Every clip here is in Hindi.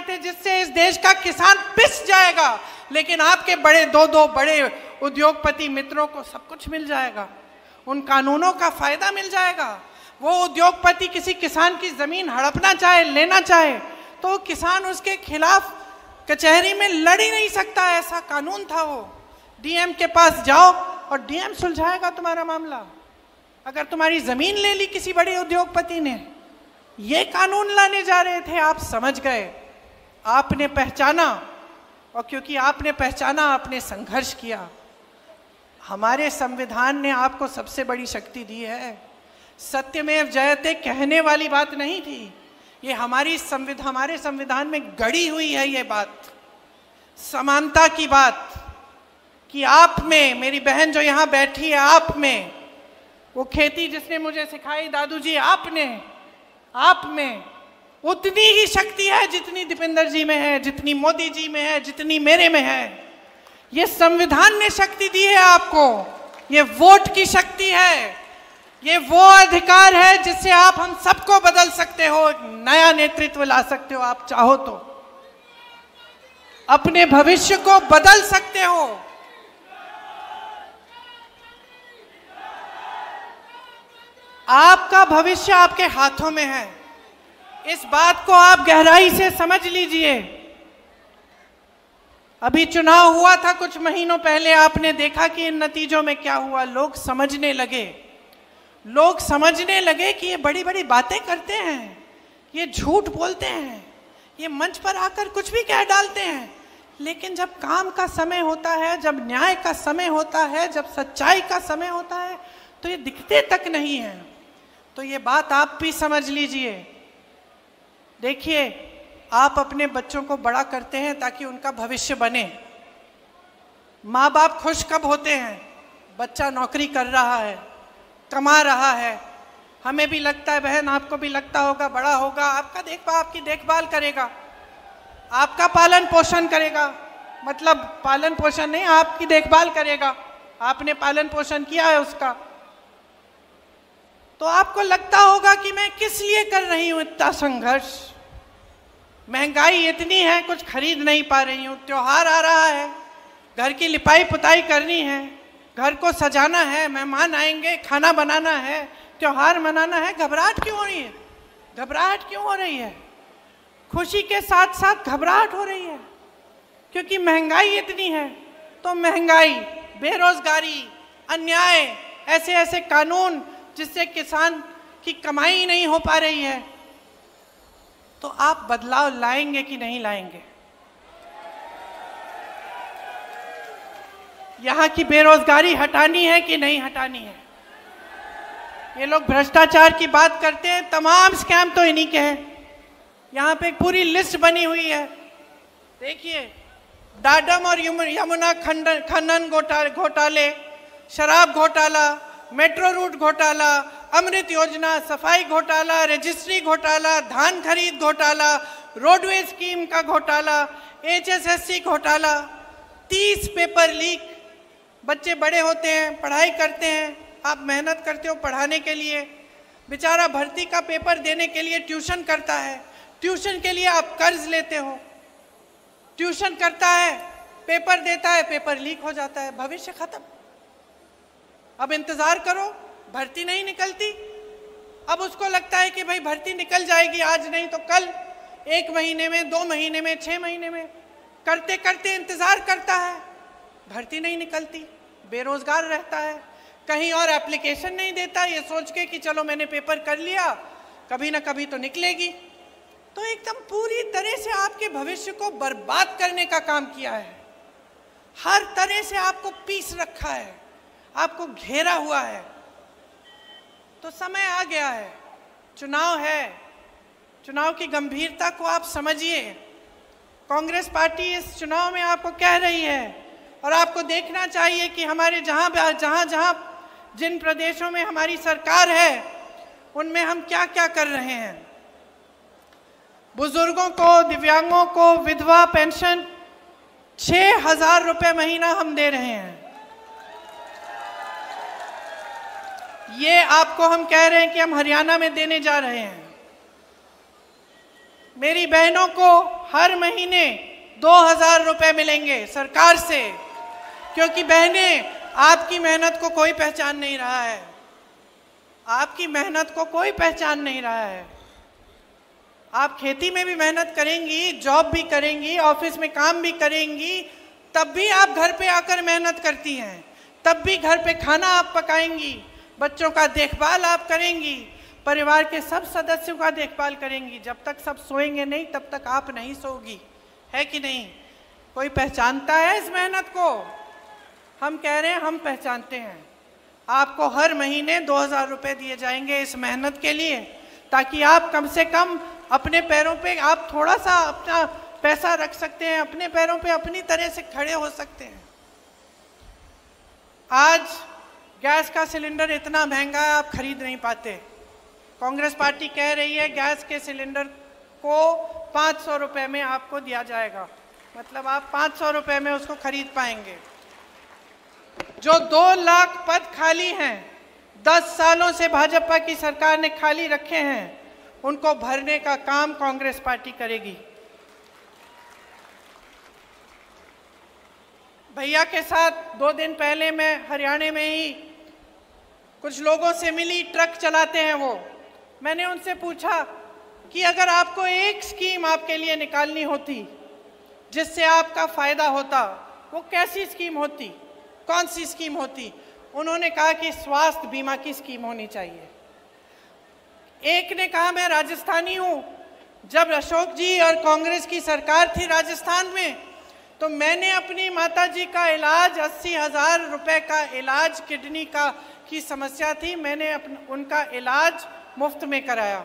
थे जिससे इस देश का किसान पिस जाएगा, लेकिन आपके दो बड़े उद्योगपति मित्रों को सब कुछ मिल जाएगा, उन कानूनों का फायदा मिल जाएगा। वो उद्योगपति किसी किसान की जमीन हड़पना चाहे, लेना चाहे, तो किसान उसके खिलाफ कचहरी में लड़ ही नहीं सकता, ऐसा कानून था वो। डीएम के पास जाओ और डीएम सुलझाएगा तुम्हारा मामला। अगर तुम्हारी जमीन ले ली किसी बड़े उद्योगपति ने, ये कानून लाने जा रहे थे, आप समझ गए, आपने पहचाना, और क्योंकि आपने पहचाना, आपने संघर्ष किया। हमारे संविधान ने आपको सबसे बड़ी शक्ति दी है। सत्यमेव जयते कहने वाली बात नहीं थी, ये हमारे संविधान में गढ़ी हुई है ये बात, समानता की बात, कि आप में, मेरी बहन जो यहाँ बैठी है, आप में वो खेती जिसने मुझे सिखाई दादू जी, आप में उतनी ही शक्ति है जितनी दीपेंद्र जी में है, जितनी मोदी जी में है, जितनी मेरे में है। ये संविधान ने शक्ति दी है आपको, ये वोट की शक्ति है, ये वो अधिकार है जिससे आप हम सबको बदल सकते हो, नया नेतृत्व ला सकते हो। आप चाहो तो अपने भविष्य को बदल सकते हो। आपका भविष्य आपके हाथों में है, इस बात को आप गहराई से समझ लीजिए। अभी चुनाव हुआ था कुछ महीनों पहले, आपने देखा कि इन नतीजों में क्या हुआ। लोग समझने लगे कि ये बड़ी बड़ी बातें करते हैं, ये झूठ बोलते हैं, ये मंच पर आकर कुछ भी कह डालते हैं, लेकिन जब काम का समय होता है, जब न्याय का समय होता है, जब सच्चाई का समय होता है, तो ये दिखते तक नहीं है। तो ये बात आप भी समझ लीजिए। देखिए, आप अपने बच्चों को बड़ा करते हैं ताकि उनका भविष्य बने। माँ बाप खुश कब होते हैं? बच्चा नौकरी कर रहा है, कमा रहा है, हमें भी लगता है, बहन आपको भी लगता होगा, बड़ा होगा, आपकी देखभाल करेगा, आपका पालन पोषण करेगा, मतलब पालन पोषण नहीं, आपकी देखभाल करेगा, आपने पालन पोषण किया है उसका, तो आपको लगता होगा कि मैं किस लिए कर रही हूं इतना संघर्ष, महंगाई इतनी है, कुछ खरीद नहीं पा रही हूं, त्योहार आ रहा है, घर की लिपाई पुताई करनी है, घर को सजाना है, मेहमान आएंगे, खाना बनाना है, त्योहार मनाना है। घबराहट क्यों हो रही है? घबराहट क्यों हो रही है? खुशी के साथ साथ घबराहट हो रही है, क्योंकि महंगाई इतनी है। तो महंगाई, बेरोजगारी, अन्याय, ऐसे ऐसे कानून जिससे किसान की कमाई नहीं हो पा रही है, तो आप बदलाव लाएंगे कि नहीं लाएंगे? यहाँ की बेरोजगारी हटानी है कि नहीं हटानी है? ये लोग भ्रष्टाचार की बात करते हैं, तमाम स्कैम तो इन्हीं के हैं। यहाँ पे एक पूरी लिस्ट बनी हुई है, देखिए, डाडम और यमुना खनन घोटाले, शराब घोटाला, मेट्रो रूट घोटाला, अमृत योजना, सफाई घोटाला, रजिस्ट्री घोटाला, धान खरीद घोटाला, रोडवे स्कीम का घोटाला, HSSC घोटाला, 30 पेपर लीक। बच्चे बड़े होते हैं, पढ़ाई करते हैं, आप मेहनत करते हो पढ़ाने के लिए, बेचारा भर्ती का पेपर देने के लिए ट्यूशन करता है, ट्यूशन के लिए आप कर्ज लेते हो, ट्यूशन करता है, पेपर देता है, पेपर लीक हो जाता है, भविष्य खत्म। अब इंतजार करो, भर्ती नहीं निकलती, अब उसको लगता है कि भाई भर्ती निकल जाएगी, आज नहीं तो कल, 1 महीने में, 2 महीने में, 6 महीने में, करते करते इंतजार करता है, भर्ती नहीं निकलती, बेरोजगार रहता है, कहीं और एप्लीकेशन नहीं देता, ये सोच के कि चलो मैंने पेपर कर लिया, कभी ना कभी तो निकलेगी। तो एकदम पूरी तरह से आपके भविष्य को बर्बाद करने का काम किया है, हर तरह से आपको पीस रखा है, आपको घेरा हुआ है। तो समय आ गया है, चुनाव है, चुनाव की गंभीरता को आप समझिए। कांग्रेस पार्टी इस चुनाव में आपको कह रही है, और आपको देखना चाहिए कि हमारे जहां जिन प्रदेशों में हमारी सरकार है, उनमें हम क्या क्या कर रहे हैं। बुजुर्गों को, दिव्यांगों को विधवा पेंशन 6,000 रुपये महीना हम दे रहे हैं। ये आपको हम कह रहे हैं कि हम हरियाणा में देने जा रहे हैं। मेरी बहनों को हर महीने 2000 रुपए मिलेंगे सरकार से, क्योंकि बहनें, आपकी मेहनत को कोई पहचान नहीं रहा है। आपकी मेहनत को कोई पहचान नहीं रहा है। आप खेती में भी मेहनत करेंगी, जॉब भी करेंगी, ऑफिस में काम भी करेंगी, तब भी आप घर पे आकर मेहनत करती हैं। तब भी घर पे खाना आप पकाएंगी, बच्चों का देखभाल आप करेंगी, परिवार के सब सदस्यों का देखभाल करेंगी। जब तक सब सोएंगे नहीं तब तक आप नहीं सोगी, है कि नहीं? कोई पहचानता है इस मेहनत को? हम कह रहे हैं हम पहचानते हैं। आपको हर महीने 2000 रुपए दिए जाएंगे इस मेहनत के लिए, ताकि आप कम से कम अपने पैरों पे आप थोड़ा सा अपना पैसा रख सकते हैं, अपने पैरों पे अपनी तरह से खड़े हो सकते हैं। आज गैस का सिलेंडर इतना महंगा है, आप खरीद नहीं पाते। कांग्रेस पार्टी कह रही है गैस के सिलेंडर को 500 रुपए में आपको दिया जाएगा, मतलब आप 500 रुपए में उसको खरीद पाएंगे। जो 2 लाख पद खाली हैं, 10 सालों से भाजपा की सरकार ने खाली रखे हैं, उनको भरने का काम कांग्रेस पार्टी करेगी। भैया के साथ 2 दिन पहले मैं हरियाणा में ही कुछ लोगों से मिली, ट्रक चलाते हैं वो। मैंने उनसे पूछा कि अगर आपको एक स्कीम आपके लिए निकालनी होती जिससे आपका फायदा होता, वो कैसी स्कीम होती, कौन सी स्कीम होती? उन्होंने कहा कि स्वास्थ्य बीमा की स्कीम होनी चाहिए। एक ने कहा मैं राजस्थानी हूं, जब अशोक जी और कांग्रेस की सरकार थी राजस्थान में, तो मैंने अपनी माताजी का इलाज 80,000 रुपए का इलाज, किडनी का की समस्या थी, मैंने उनका इलाज मुफ्त में कराया।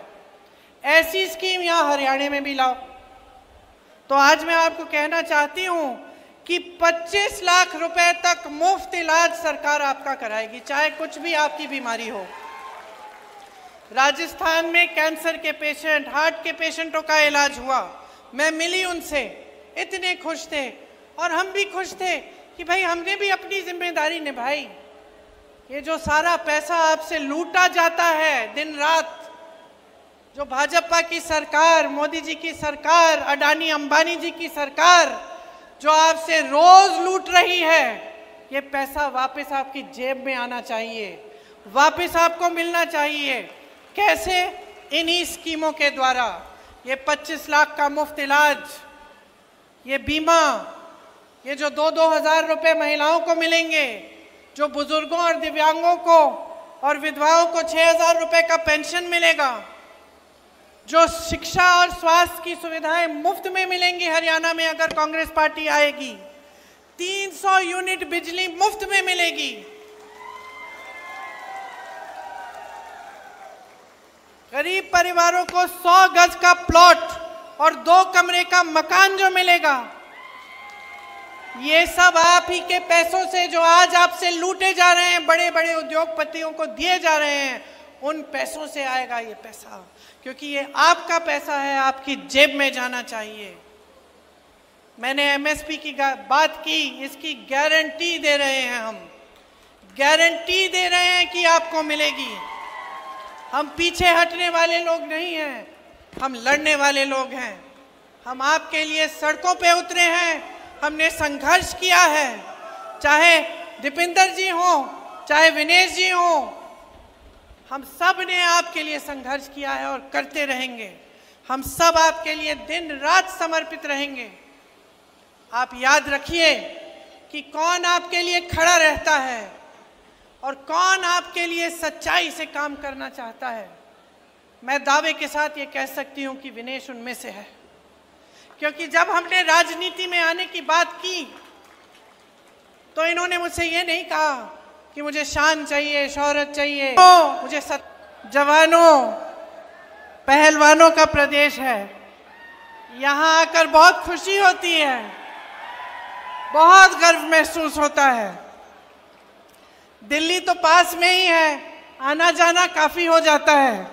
ऐसी स्कीम यहाँ हरियाणा में भी लाओ। तो आज मैं आपको कहना चाहती हूँ कि 25 लाख रुपए तक मुफ्त इलाज सरकार आपका कराएगी, चाहे कुछ भी आपकी बीमारी हो। राजस्थान में कैंसर के पेशेंट, हार्ट के पेशेंटों का इलाज हुआ, मैं मिली उनसे, इतने खुश थे और हम भी खुश थे कि भाई हमने भी अपनी जिम्मेदारी निभाई। ये जो सारा पैसा आपसे लूटा जाता है दिन रात, जो भाजपा की सरकार, मोदी जी की सरकार, अडानी अंबानी जी की सरकार जो आपसे रोज लूट रही है, ये पैसा वापस आपकी जेब में आना चाहिए, वापस आपको मिलना चाहिए। कैसे? इन्हीं स्कीमों के द्वारा। ये 25 लाख का मुफ्त इलाज, ये बीमा, ये जो 2-2 हजार रुपए महिलाओं को मिलेंगे, जो बुजुर्गों और दिव्यांगों को और विधवाओं को 6,000 रुपए का पेंशन मिलेगा, जो शिक्षा और स्वास्थ्य की सुविधाएं मुफ्त में मिलेंगी हरियाणा में अगर कांग्रेस पार्टी आएगी, 300 यूनिट बिजली मुफ्त में मिलेगी, गरीब परिवारों को 100 गज का प्लॉट और 2 कमरे का मकान जो मिलेगा, ये सब आप ही के पैसों से जो आज आपसे लूटे जा रहे हैं, बड़े बड़े उद्योगपतियों को दिए जा रहे हैं, उन पैसों से आएगा ये पैसा, क्योंकि ये आपका पैसा है, आपकी जेब में जाना चाहिए। मैंने एमएसपी की बात की, इसकी गारंटी दे रहे हैं हम, गारंटी दे रहे हैं कि आपको मिलेगी। हम पीछे हटने वाले लोग नहीं हैं, हम लड़ने वाले लोग हैं। हम आपके लिए सड़कों पे उतरे हैं, हमने संघर्ष किया है, चाहे दीपिंदर जी हो, चाहे विनेश जी हो, हम सब ने आपके लिए संघर्ष किया है और करते रहेंगे। हम सब आपके लिए दिन रात समर्पित रहेंगे। आप याद रखिए कि कौन आपके लिए खड़ा रहता है और कौन आपके लिए सच्चाई से काम करना चाहता है। मैं दावे के साथ ये कह सकती हूँ कि विनेश उनमें से है, क्योंकि जब हमने राजनीति में आने की बात की तो इन्होंने मुझसे ये नहीं कहा कि मुझे शान चाहिए, शोहरत चाहिए, मुझे जवानों, पहलवानों का प्रदेश है। यहाँ आकर बहुत खुशी होती है, बहुत गर्व महसूस होता है। दिल्ली तो पास में ही है, आना जाना काफी हो जाता है।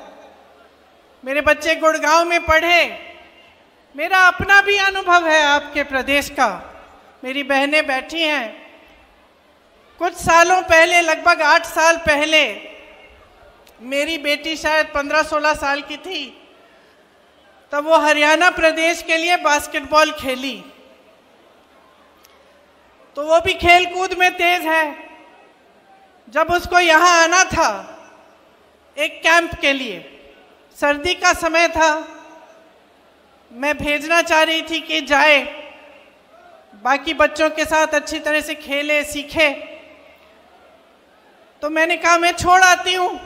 मेरे बच्चे गुड़गांव में पढ़े, मेरा अपना भी अनुभव है आपके प्रदेश का। मेरी बहनें बैठी हैं। कुछ सालों पहले, लगभग 8 साल पहले, मेरी बेटी शायद 15-16 साल की थी, तब वो हरियाणा प्रदेश के लिए बास्केटबॉल खेली। तो वो भी खेल कूद में तेज है। जब उसको यहाँ आना था एक कैंप के लिए, सर्दी का समय था, मैं भेजना चाह रही थी कि जाए, बाकी बच्चों के साथ अच्छी तरह से खेले सीखे। तो मैंने कहा मैं छोड़ आती हूँ।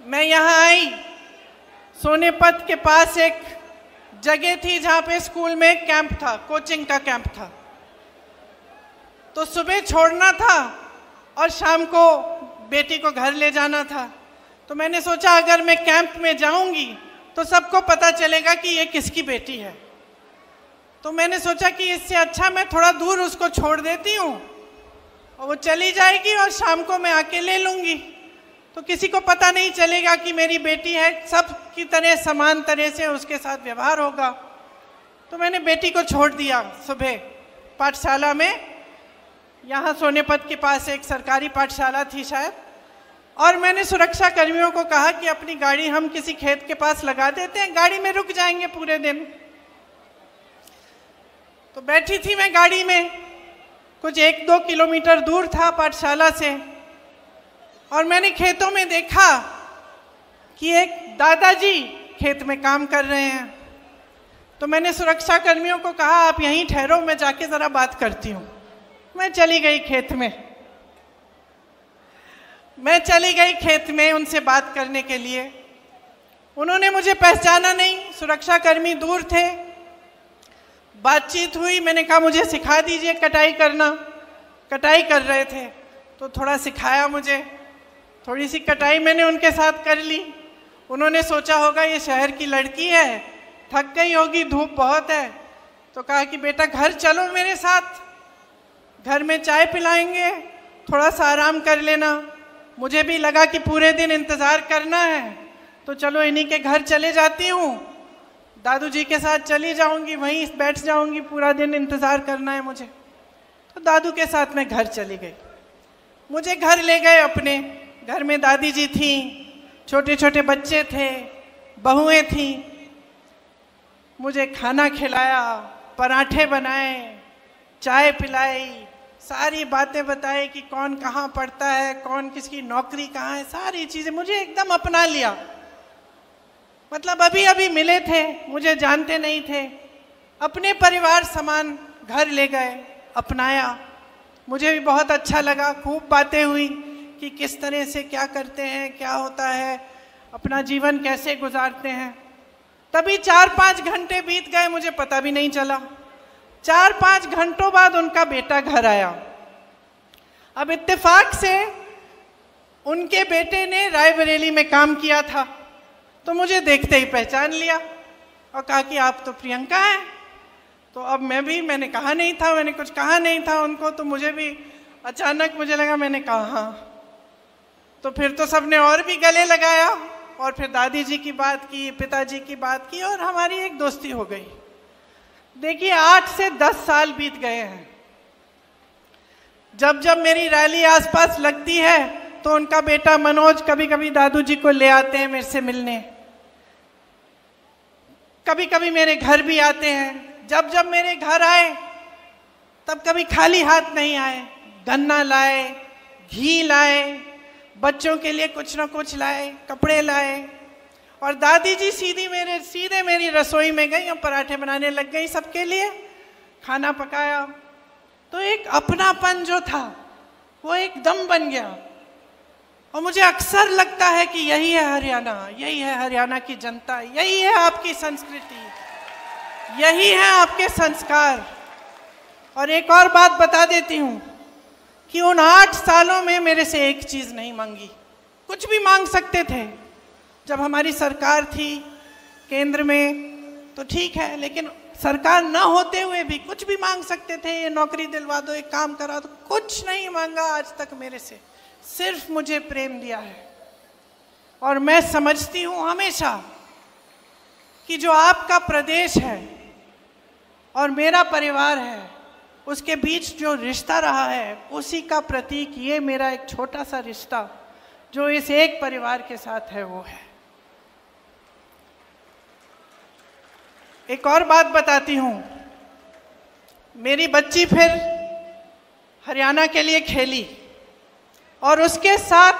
मैं यहाँ आई, सोनेपत के पास एक जगह थी जहाँ पे स्कूल में एक कैंप था, कोचिंग का कैंप था। तो सुबह छोड़ना था और शाम को बेटी को घर ले जाना था। तो मैंने सोचा अगर मैं कैंप में जाऊंगी तो सबको पता चलेगा कि ये किसकी बेटी है। तो मैंने सोचा कि इससे अच्छा मैं थोड़ा दूर उसको छोड़ देती हूँ और वो चली जाएगी और शाम को मैं आके ले लूँगी, तो किसी को पता नहीं चलेगा कि मेरी बेटी है, सब की तरह समान तरह से उसके साथ व्यवहार होगा। तो मैंने बेटी को छोड़ दिया सुबह पाठशाला में। यहाँ सोनेपत के पास एक सरकारी पाठशाला थी शायद, और मैंने सुरक्षा कर्मियों को कहा कि अपनी गाड़ी हम किसी खेत के पास लगा देते हैं, गाड़ी में रुक जाएंगे पूरे दिन। तो बैठी थी मैं गाड़ी में, कुछ 1-2 किलोमीटर दूर था पाठशाला से, और मैंने खेतों में देखा कि एक दादाजी खेत में काम कर रहे हैं। तो मैंने सुरक्षा कर्मियों को कहा आप यहीं ठहरो, मैं जाके ज़रा बात करती हूँ। मैं चली गई खेत में उनसे बात करने के लिए। उन्होंने मुझे पहचाना नहीं, सुरक्षा कर्मी दूर थे। बातचीत हुई, मैंने कहा मुझे सिखा दीजिए कटाई करना। कटाई कर रहे थे तो थोड़ा सिखाया मुझे, थोड़ी सी कटाई मैंने उनके साथ कर ली। उन्होंने सोचा होगा ये शहर की लड़की है, थक गई होगी, धूप बहुत है, तो कहा कि बेटा घर चलो मेरे साथ, घर में चाय पिलाएंगे, थोड़ा सा आराम कर लेना। मुझे भी लगा कि पूरे दिन इंतज़ार करना है, तो चलो इन्हीं के घर चले जाती हूँ, दादू जी के साथ चली जाऊँगी, वहीं बैठ जाऊँगी, पूरा दिन इंतज़ार करना है मुझे। तो दादू के साथ मैं घर चली गई। मुझे घर ले गए अपने, घर में दादी जी थी, छोटे छोटे बच्चे थे, बहुएं थीं। मुझे खाना खिलाया, पराठे बनाए, चाय पिलाई, सारी बातें बताई कि कौन कहाँ पढ़ता है, कौन किसकी नौकरी कहाँ है, सारी चीज़ें मुझे एकदम अपना लिया। मतलब अभी अभी मिले थे, मुझे जानते नहीं थे, अपने परिवार समान घर ले गए, अपनाया। मुझे भी बहुत अच्छा लगा, खूब बातें हुई कि किस तरह से क्या करते हैं, क्या होता है, अपना जीवन कैसे गुजारते हैं। तभी 4-5 घंटे बीत गए, मुझे पता भी नहीं चला। 4-5 घंटों बाद उनका बेटा घर आया। अब इत्तेफाक से उनके बेटे ने रायबरेली में काम किया था, तो मुझे देखते ही पहचान लिया और कहा कि आप तो प्रियंका हैं। तो अब मैंने कहा नहीं था, मैंने कुछ कहा नहीं था उनको, तो मुझे भी अचानक मुझे लगा, मैंने कहा हाँ। तो फिर तो सबने और भी गले लगाया और फिर दादी जी की बात की, पिताजी की बात की, और हमारी एक दोस्ती हो गई। देखिए 8 से 10 साल बीत गए हैं। जब जब मेरी रैली आसपास लगती है तो उनका बेटा मनोज कभी कभी दादू जी को ले आते हैं मेरे से मिलने, कभी कभी मेरे घर भी आते हैं। जब जब मेरे घर आए तब कभी खाली हाथ नहीं आए, गन्ना लाए, घी लाए, बच्चों के लिए कुछ ना कुछ लाए, कपड़े लाए। और दादी जी सीधे मेरी रसोई में गई और पराठे बनाने लग गई, सबके लिए खाना पकाया। तो एक अपनापन जो था वो एकदम बन गया। और मुझे अक्सर लगता है कि यही है हरियाणा, यही है हरियाणा की जनता, यही है आपकी संस्कृति, यही है आपके संस्कार। और एक और बात बता देती हूँ कि उन 8 सालों में मेरे से एक चीज़ नहीं मांगी। कुछ भी मांग सकते थे, जब हमारी सरकार थी केंद्र में तो ठीक है, लेकिन सरकार न होते हुए भी कुछ भी मांग सकते थे, ये नौकरी दिलवा दो, एक काम करा दो। कुछ नहीं मांगा आज तक मेरे से, सिर्फ मुझे प्रेम दिया है। और मैं समझती हूँ हमेशा कि जो आपका प्रदेश है और मेरा परिवार है, उसके बीच जो रिश्ता रहा है, उसी का प्रतीक ये मेरा एक छोटा सा रिश्ता जो इस एक परिवार के साथ है वो है। एक और बात बताती हूँ, मेरी बच्ची फिर हरियाणा के लिए खेली और उसके साथ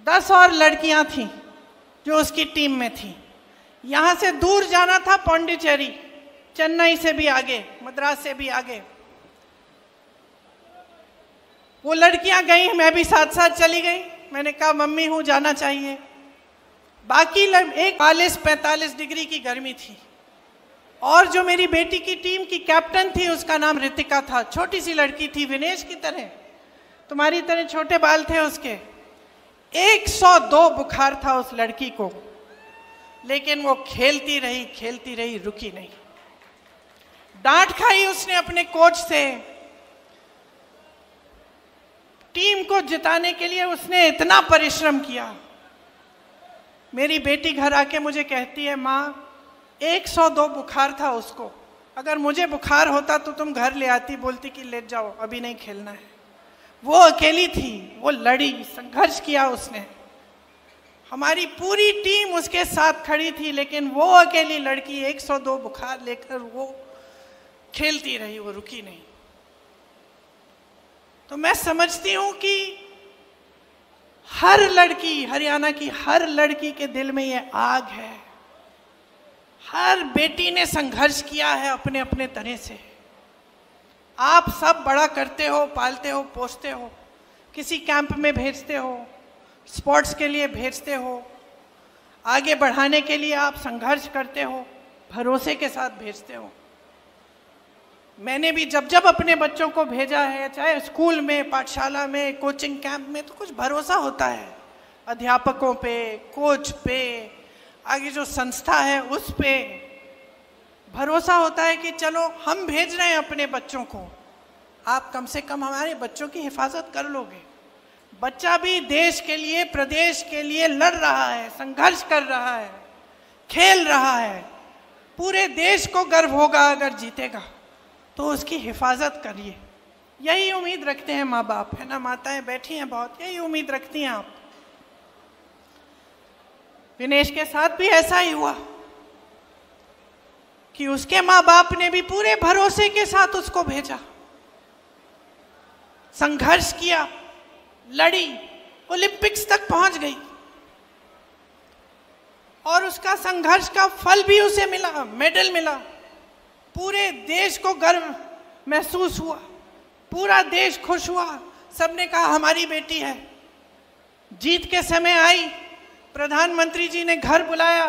10 और लड़कियां थीं जो उसकी टीम में थीं। यहाँ से दूर जाना था पौंडीचेरी, चेन्नई से भी आगे, मद्रास से भी आगे। वो लड़कियां गई, मैं भी साथ साथ चली गई। मैंने कहा मम्मी हूँ, जाना चाहिए। बाकी 41-45 डिग्री की गर्मी थी और जो मेरी बेटी की टीम की कैप्टन थी उसका नाम रितिका था। छोटी सी लड़की थी, विनेश की तरह, तुम्हारी तरह छोटे बाल थे उसके। 102 बुखार था उस लड़की को, लेकिन वो खेलती रही, रुकी नहीं। डांट खाई उसने अपने कोच से। टीम को जिताने के लिए उसने इतना परिश्रम किया। मेरी बेटी घर आके मुझे कहती है, माँ 102 बुखार था उसको, अगर मुझे बुखार होता तो तुम घर ले आती, बोलती कि ले जाओ अभी नहीं खेलना है। वो अकेली थी, वो लड़ी, संघर्ष किया उसने। हमारी पूरी टीम उसके साथ खड़ी थी, लेकिन वो अकेली लड़की 102 बुखार लेकर वो खेलती रही, वो रुकी नहीं। तो मैं समझती हूं कि हर लड़की, हरियाणा की हर लड़की के दिल में ये आग है। हर बेटी ने संघर्ष किया है अपने अपने तरह से। आप सब बड़ा करते हो, पालते हो, पोसते हो, किसी कैंप में भेजते हो, स्पोर्ट्स के लिए भेजते हो, आगे बढ़ाने के लिए आप संघर्ष करते हो, भरोसे के साथ भेजते हो। मैंने भी जब जब अपने बच्चों को भेजा है, चाहे स्कूल में, पाठशाला में, कोचिंग कैंप में, तो कुछ भरोसा होता है अध्यापकों पे, कोच पे, आगे जो संस्था है उस पे भरोसा होता है कि चलो हम भेज रहे हैं अपने बच्चों को, आप कम से कम हमारे बच्चों की हिफाजत कर लोगे। बच्चा भी देश के लिए, प्रदेश के लिए लड़ रहा है, संघर्ष कर रहा है, खेल रहा है। पूरे देश को गर्व होगा अगर जीतेगा, तो उसकी हिफाजत करिए। यही उम्मीद रखते हैं माँ बाप, है ना? माताएं बैठी हैं बहुत, यही उम्मीद रखती हैं आप। विनेश के साथ भी ऐसा ही हुआ कि उसके माँ बाप ने भी पूरे भरोसे के साथ उसको भेजा, संघर्ष किया, लड़ी, ओलंपिक्स तक पहुंच गई और उसका संघर्ष का फल भी उसे मिला, मेडल मिला। पूरे देश को गर्व महसूस हुआ, पूरा देश खुश हुआ, सबने कहा हमारी बेटी है। जीत के समय आई, प्रधानमंत्री जी ने घर बुलाया,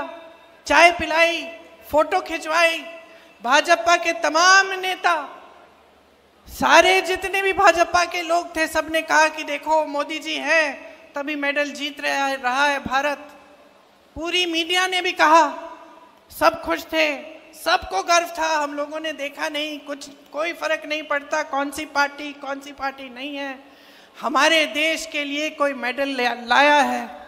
चाय पिलाई, फोटो खिंचवाई। भाजपा के तमाम नेता, सारे जितने भी भाजपा के लोग थे, सबने कहा कि देखो मोदी जी हैं तभी मेडल जीत रहा है भारत। पूरी मीडिया ने भी कहा, सब खुश थे, सबको गर्व था। हम लोगों ने देखा नहीं, कुछ कोई फर्क नहीं पड़ता कौन सी पार्टी नहीं है, हमारे देश के लिए कोई मेडल लाया है।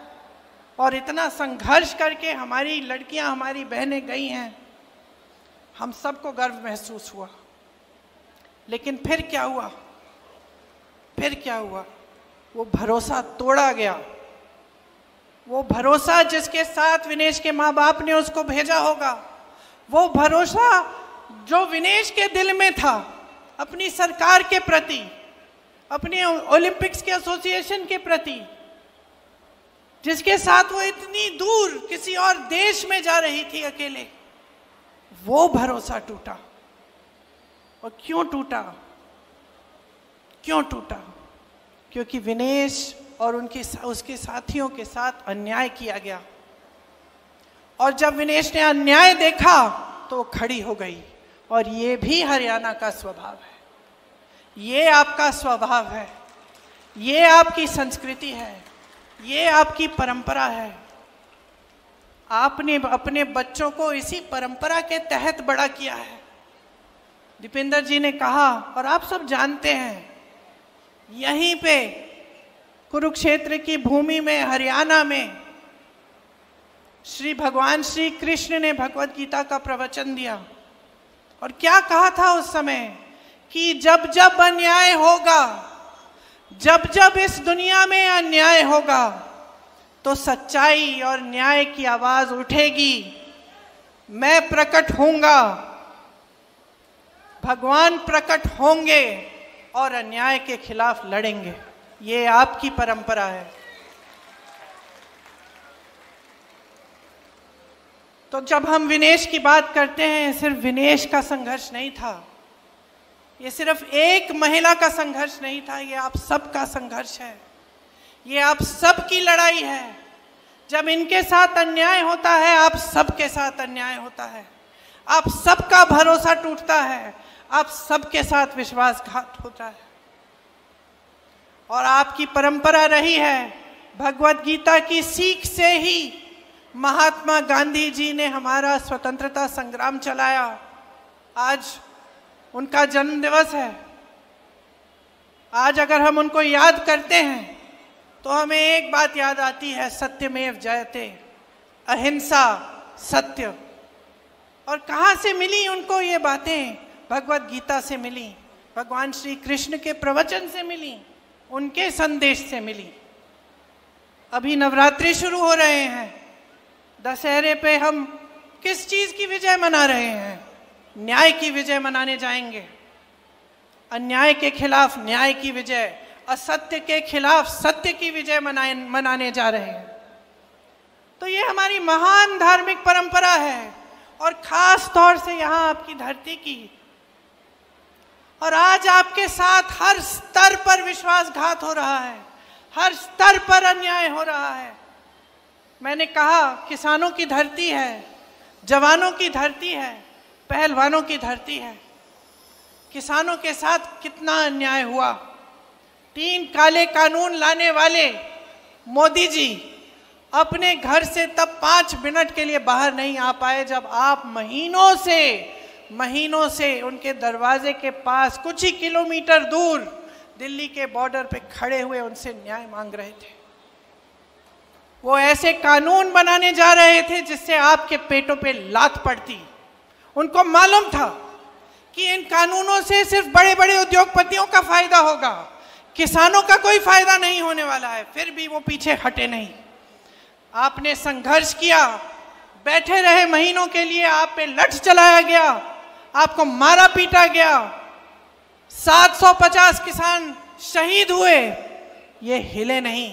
और इतना संघर्ष करके हमारी लड़कियां, हमारी बहनें गई हैं, हम सबको गर्व महसूस हुआ। लेकिन फिर क्या हुआ? वो भरोसा तोड़ा गया। वो भरोसा जिसके साथ विनेश के माँ बाप ने उसको भेजा होगा, वो भरोसा जो विनेश के दिल में था अपनी सरकार के प्रति, अपने ओलंपिक्स के एसोसिएशन के प्रति, जिसके साथ वो इतनी दूर किसी और देश में जा रही थी अकेले, वो भरोसा टूटा। और क्यों टूटा? क्योंकि विनेश और उसके साथियों के साथ अन्याय किया गया। और जब विनेश ने अन्याय देखा तो वो खड़ी हो गई। और ये भी हरियाणा का स्वभाव है, ये आपका स्वभाव है, ये आपकी संस्कृति है, ये आपकी परंपरा है। आपने अपने बच्चों को इसी परंपरा के तहत बड़ा किया है। दीपेंद्र जी ने कहा, और आप सब जानते हैं, यहीं पे कुरुक्षेत्र की भूमि में, हरियाणा में, भगवान श्री कृष्ण ने भगवत गीता का प्रवचन दिया। और क्या कहा था उस समय कि जब जब अन्याय होगा, जब जब इस दुनिया में अन्याय होगा, तो सच्चाई और न्याय की आवाज उठेगी। मैं प्रकट होऊंगा, भगवान प्रकट होंगे और अन्याय के खिलाफ लड़ेंगे। ये आपकी परंपरा है। तो जब हम विनेश की बात करते हैं, सिर्फ विनेश का संघर्ष नहीं था, ये सिर्फ एक महिला का संघर्ष नहीं था, ये आप सबका संघर्ष है, ये आप सबकी लड़ाई है। जब इनके साथ अन्याय होता है, आप सबके साथ अन्याय होता है, आप सबका भरोसा टूटता है, आप सबके साथ विश्वासघात होता है। और आपकी परंपरा रही है, भगवत गीता की सीख से ही महात्मा गांधी जी ने हमारा स्वतंत्रता संग्राम चलाया। आज उनका जन्म दिवस है। आज अगर हम उनको याद करते हैं तो हमें एक बात याद आती है, सत्यमेव जयते, अहिंसा, सत्य। और कहाँ से मिली उनको ये बातें? भगवत गीता से मिली, भगवान श्री कृष्ण के प्रवचन से मिली, उनके संदेश से मिली। अभी नवरात्रि शुरू हो रहे हैं, दशहरे पे हम किस चीज की विजय मना रहे हैं? न्याय की विजय मनाने जाएंगे। अन्याय के खिलाफ न्याय की विजय, असत्य के खिलाफ सत्य की विजय मनाने जा रहे हैं। तो ये हमारी महान धार्मिक परंपरा है, और खास तौर से यहाँ आपकी धरती की। और आज आपके साथ हर स्तर पर विश्वासघात हो रहा है, हर स्तर पर अन्याय हो रहा है। मैंने कहा, किसानों की धरती है, जवानों की धरती है, पहलवानों की धरती है। किसानों के साथ कितना अन्याय हुआ। 3 काले कानून लाने वाले मोदी जी अपने घर से तब 5 मिनट के लिए बाहर नहीं आ पाए, जब आप महीनों से उनके दरवाजे के पास कुछ ही किलोमीटर दूर दिल्ली के बॉर्डर पे खड़े हुए उनसे न्याय मांग रहे थे। वो ऐसे कानून बनाने जा रहे थे जिससे आपके पेटों पे लात पड़ती। उनको मालूम था कि इन कानूनों से सिर्फ बड़े बड़े उद्योगपतियों का फायदा होगा, किसानों का कोई फायदा नहीं होने वाला है। फिर भी वो पीछे हटे नहीं। आपने संघर्ष किया, बैठे रहे महीनों के लिए, आप पे लठ चलाया गया, आपको मारा पीटा गया, 750 किसान शहीद हुए। ये हिले नहीं।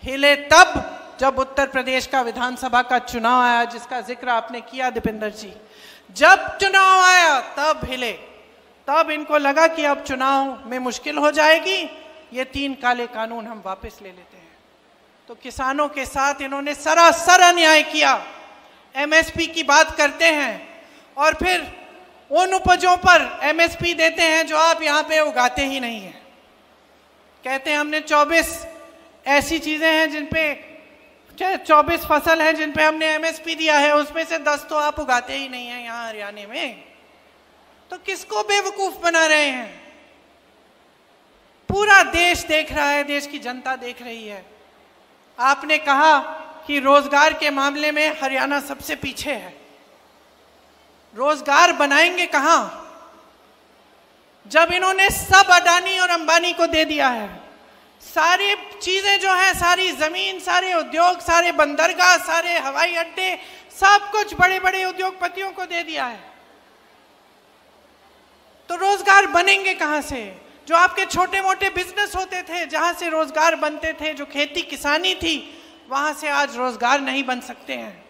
हिले तब जब उत्तर प्रदेश का विधानसभा का चुनाव आया, जिसका जिक्र आपने किया दीपेंद्र जी। जब चुनाव आया तब हिले। तब इनको लगा कि अब चुनाव में मुश्किल हो जाएगी, ये 3 काले कानून हम वापस ले लेते हैं। तो किसानों के साथ इन्होंने सरासर अन्याय किया। एमएसपी की बात करते हैं और फिर उन उपजों पर एमएसपी देते हैं जो आप यहाँ पे उगाते ही नहीं हैं। कहते हैं हमने 24 ऐसी चीजें हैं जिन पे 24 फसल हैं जिन पे हमने एमएसपी दिया है, उसमें से 10 तो आप उगाते ही नहीं हैं यहाँ हरियाणा में। तो किसको बेवकूफ बना रहे हैं? पूरा देश देख रहा है, देश की जनता देख रही है। आपने कहा कि रोजगार के मामले में हरियाणा सबसे पीछे है। रोजगार बनाएंगे कहां, जब इन्होंने सब अडानी और अंबानी को दे दिया है? सारी चीजें जो हैं, सारी जमीन, सारे उद्योग, सारे बंदरगाह, सारे हवाई अड्डे, सब कुछ बड़े बड़े उद्योगपतियों को दे दिया है। तो रोजगार बनेंगे कहां से? जो आपके छोटे मोटे बिजनेस होते थे, जहां से रोजगार बनते थे, जो खेती किसानी थी, वहां से आज रोजगार नहीं बन सकते हैं।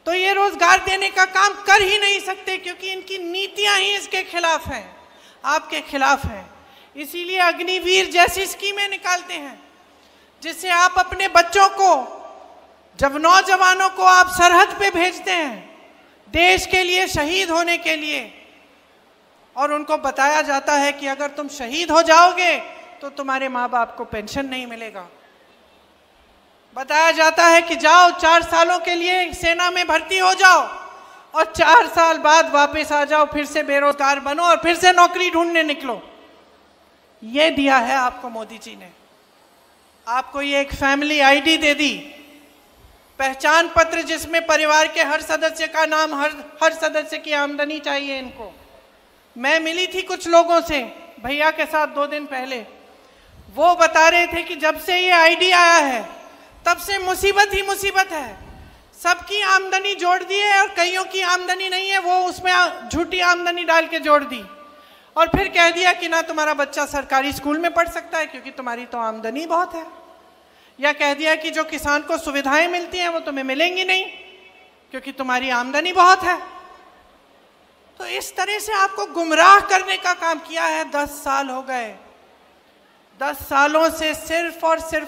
तो ये रोजगार देने का काम कर ही नहीं सकते, क्योंकि इनकी नीतियां ही इसके खिलाफ हैं, आपके खिलाफ हैं। इसीलिए अग्निवीर जैसी स्कीमें निकालते हैं, जिससे आप अपने बच्चों को, जब नौजवानों को आप सरहद पे भेजते हैं देश के लिए शहीद होने के लिए, और उनको बताया जाता है कि अगर तुम शहीद हो जाओगे तो तुम्हारे माँ बाप को पेंशन नहीं मिलेगा। बताया जाता है कि जाओ 4 सालों के लिए सेना में भर्ती हो जाओ और 4 साल बाद वापस आ जाओ, फिर से बेरोजगार बनो और फिर से नौकरी ढूंढने निकलो। ये दिया है आपको मोदी जी ने। आपको ये एक फैमिली आईडी दे दी, पहचान पत्र, जिसमें परिवार के हर सदस्य का नाम, हर सदस्य की आमदनी चाहिए इनको। मैं मिली थी कुछ लोगों से भैया के साथ 2 दिन पहले, वो बता रहे थे कि जब से ये आईडी आया है तब से मुसीबत ही मुसीबत है। सबकी आमदनी जोड़ दी है और कईयों की आमदनी नहीं है, वो उसमें झूठी आमदनी डाल के जोड़ दी और फिर कह दिया कि ना तुम्हारा बच्चा सरकारी स्कूल में पढ़ सकता है क्योंकि तुम्हारी तो आमदनी बहुत है, या कह दिया कि जो किसान को सुविधाएं मिलती हैं वो तुम्हें मिलेंगी नहीं क्योंकि तुम्हारी आमदनी बहुत है। तो इस तरह से आपको गुमराह करने का काम किया है। 10 साल हो गए, 10 सालों से सिर्फ और सिर्फ